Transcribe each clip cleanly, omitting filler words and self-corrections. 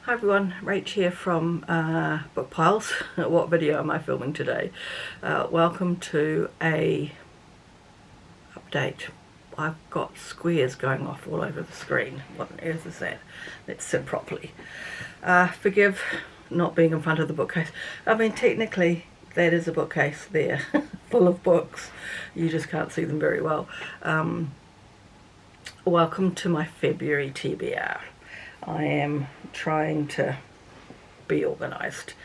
Hi everyone, Rach here from Book Piles. What video am I filming today? Welcome to a update. I've got squares going off all over the screen. What on earth is that? Let's sit properly. Forgive not being in front of the bookcase. I mean, technically that is a bookcase there, full of books. You just can't see them very well. Welcome to my February TBR. I am trying to be organised.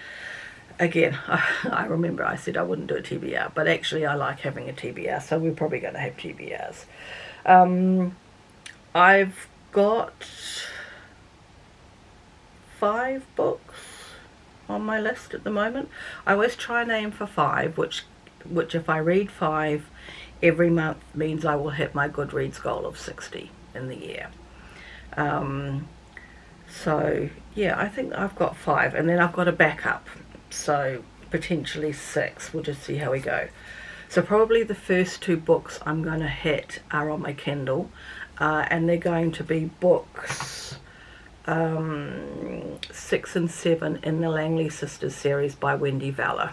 Again, I remember I said I wouldn't do a TBR, but actually I like having a TBR, so we're probably going to have TBRs. I've got 5 books on my list at the moment. I always try and aim for 5, which if I read 5 every month means I will hit my Goodreads goal of 60 in the year. So yeah, I think I've got 5, and then I've got a backup, so potentially 6. We'll just see how we go. So probably the first 2 books I'm going to hit are on my Kindle, and they're going to be books 6 and 7 in the Langley Sisters series by Wendy Valla.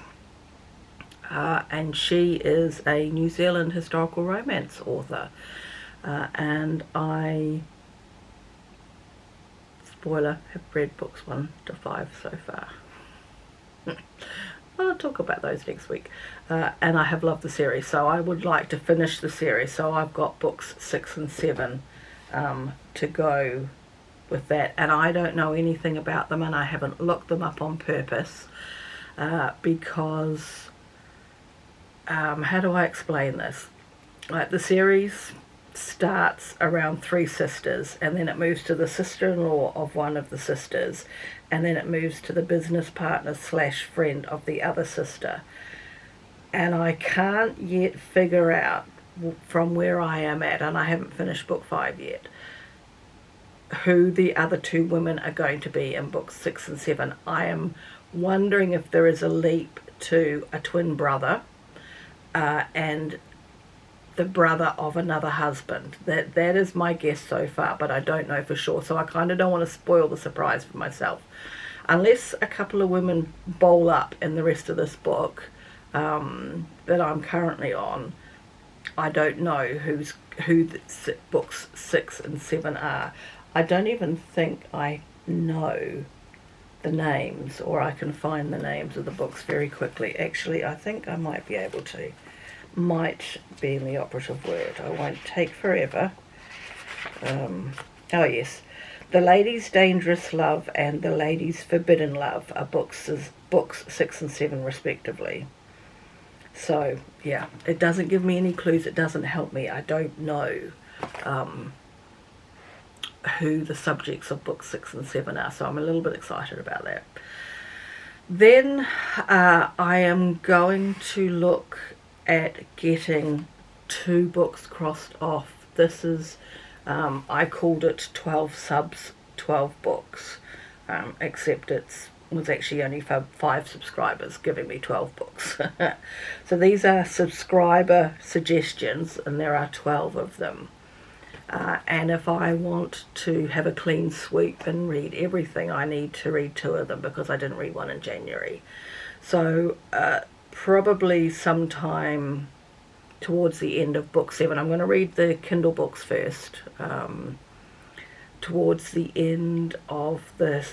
And she is a New Zealand historical romance author, and I, spoiler, have read books 1 to 5 so far. I'll talk about those next week. And I have loved the series, so I would like to finish the series. So I've got books 6 and 7 to go with that. And I don't know anything about them, and I haven't looked them up on purpose because, how do I explain this? Like, the series starts around 3 sisters, and then it moves to the sister-in-law of one of the sisters, and then it moves to the business partner / friend of the other sister. And I can't yet figure out from where I am at, and I haven't finished book 5 yet, who the other 2 women are going to be in books 6 and 7. I am wondering if there is a leap to a twin brother and the brother of another husband. That is my guess so far, but I don't know for sure, so I kind of don't want to spoil the surprise for myself. Unless a couple of women bowl up in the rest of this book that I'm currently on, I don't know who the books 6 and 7 are. I don't even think I know the names, or I can find the names of the books very quickly. Actually, I think I might be able to. Might being the operative word. I won't take forever. Oh yes, The Lady's Dangerous Love and The Lady's Forbidden Love are books 6 and 7 respectively. So yeah, it doesn't give me any clues, it doesn't help me. I don't know who the subjects of books 6 and 7 are, so I'm a little bit excited about that. Then I am going to look at getting 2 books crossed off. This is, I called it 12 subs, 12 books, except it was actually only 5 subscribers giving me 12 books. So these are subscriber suggestions, and there are 12 of them. And if I want to have a clean sweep and read everything, I need to read 2 of them, because I didn't read one in January. So probably sometime towards the end of book 7, I'm going to read the Kindle books first. Towards the end of the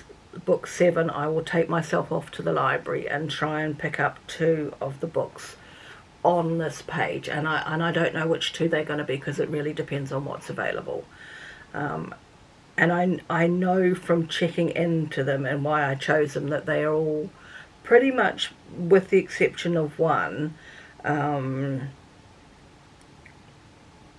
book 7, I will take myself off to the library and try and pick up 2 of the books on this page, and I don't know which 2 they're going to be, because it really depends on what's available. And I know from checking into them and why I chose them that they are all pretty much, with the exception of one,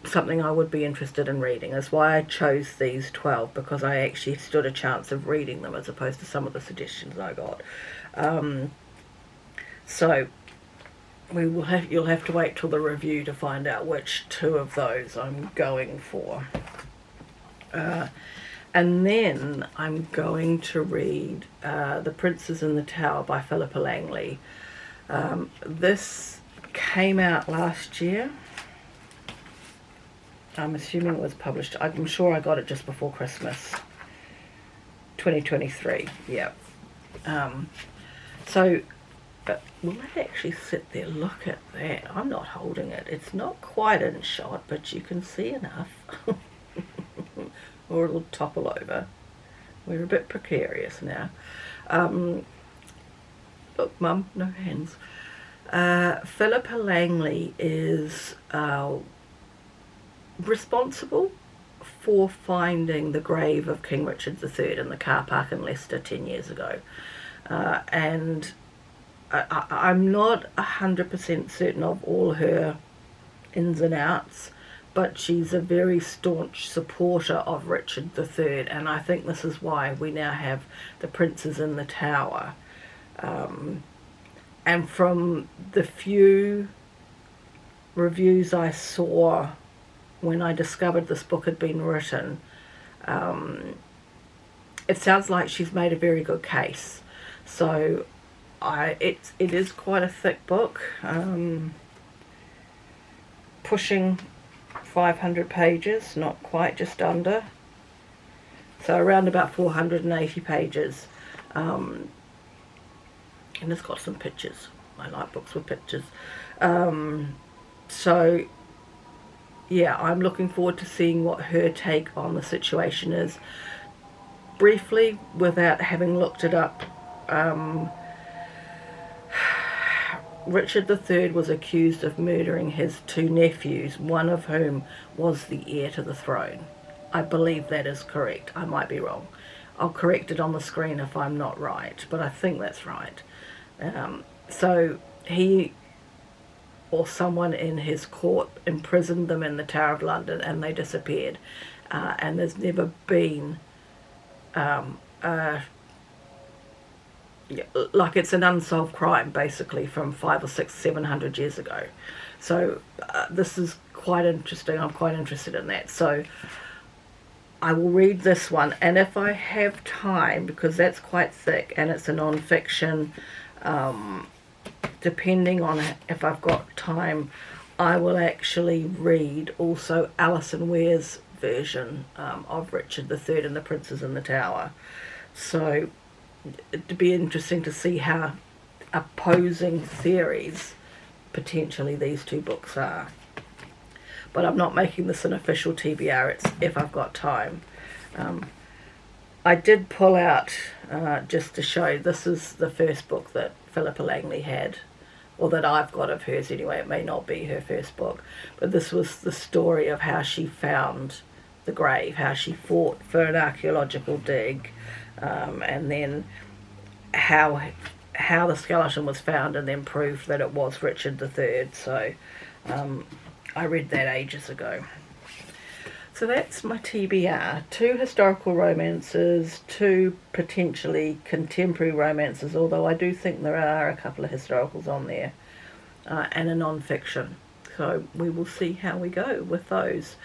something I would be interested in reading. That's why I chose these 12, because I actually stood a chance of reading them as opposed to some of the suggestions I got. So you'll have to wait till the review to find out which 2 of those I'm going for. And then I'm going to read The Princes in the Tower by Philippa Langley. This came out last year. I'm assuming it was published. I'm sure I got it just before Christmas. 2023, yeah. So, will that actually sit there? Look at that. I'm not holding it. It's not quite in shot, but you can see enough. Or it'll topple over. We're a bit precarious now. Look, Mum, no hands. Philippa Langley is responsible for finding the grave of King Richard III in the car park in Leicester 10 years ago. And I'm not 100% certain of all her ins and outs, but she's a very staunch supporter of Richard III, and I think this is why we now have the Princes in the Tower. And from the few reviews I saw when I discovered this book had been written, it sounds like she's made a very good case. So it is quite a thick book, pushing 500 pages, not quite, just under. So around about 480 pages. And it's got some pictures. I like books with pictures. So yeah, I'm looking forward to seeing what her take on the situation is. Briefly, without having looked it up, Richard III was accused of murdering his two nephews, one of whom was the heir to the throne. I believe that is correct. I might be wrong. I'll correct it on the screen if I'm not right, but I think that's right. So he or someone in his court imprisoned them in the Tower of London, and they disappeared. And there's never been like, it's an unsolved crime basically from 500 or 600, 700 years ago. So this is quite interesting. I'm quite interested in that. So I will read this one, and if I have time, because that's quite thick and it's a non-fiction, depending on if I've got time, I will actually read also Alison Ware's version of Richard III and the Princes in the Tower. So it'd be interesting to see how opposing theories potentially these two books are. But I'm not making this an official TBR, it's if I've got time. I did pull out, just to show, this is the first book that Philippa Langley had, or that I've got of hers anyway. It may not be her first book, but this was the story of how she found the grave, how she fought for an archaeological dig, and then how the skeleton was found and then proved that it was Richard III. So I read that ages ago. So that's my TBR. 2 historical romances, 2 potentially contemporary romances, although I do think there are a couple of historicals on there, and a non-fiction. So we will see how we go with those.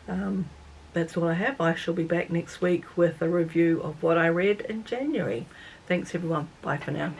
That's all I have. I shall be back next week with a review of what I read in January. Thanks everyone. Bye for now.